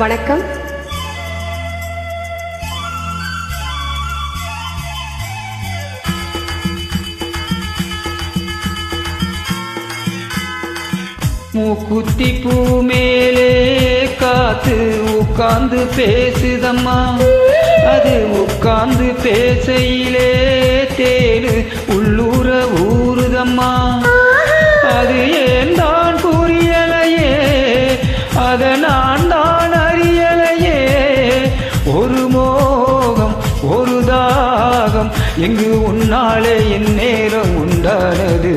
வணக்கம். மூக்குத்தி பூ மேலே காத்து உட்கார்ந்து பேசுதம்மா, அது உட்கார்ந்து பேசையிலே தேனு உள்ளூர ஊறுதம்மா. அது ஏன் தான் புரியலையே, அத நான் தான் அறியலையே. ஒரு மோகம் ஒரு தாகம் எங்கு உன்னாலே என் நேரம் உண்டானது.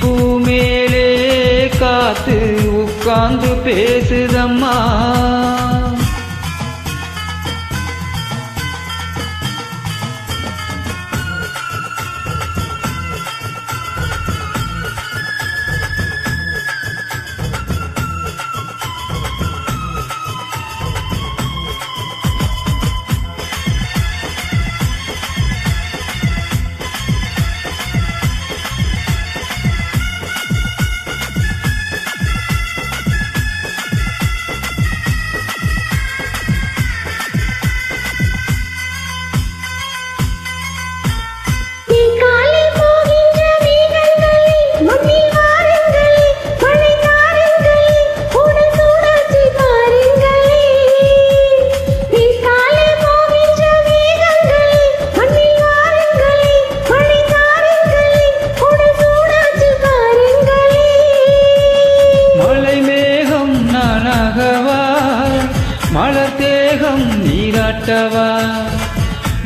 பூ மேலே காத்து உட்கார்ந்து பேசுதம்மா. மலர் தேகம் நீராட்டவா,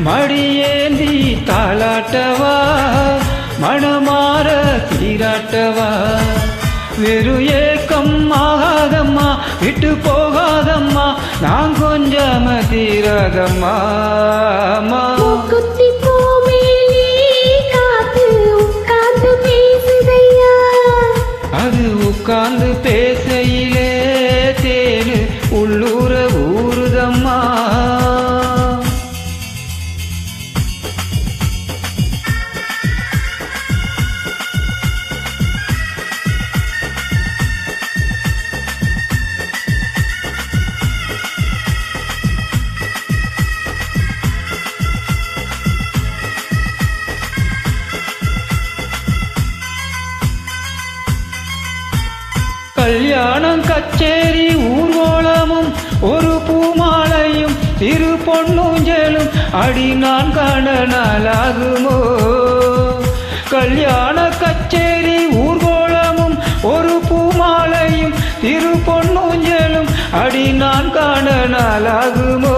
மடியேந்தி தாளாட்டவா, மணமாற சீராட்டவா. வெறு ஏக்கம் ஆகாதம்மா, விட்டு போகாதம்மா, நான் கொஞ்சம் தீராதம்மா. அது உட்கார்ந்து பேசையிலே தேனு உள்ளூர ஊறுதம்மா. கல்யாணம் கச்சேரி ஊர்வலமும் ஒரு பூமாலையும் திரு பொன்னூஞ்சலும் அடி நான் காண நாளாகுமோ. கல்யாண கச்சேரி ஊர்வலமும் ஒரு பூமாலையும் திரு பொன்னூஞ்சலும் அடி நான் காண நாளாகுமோ.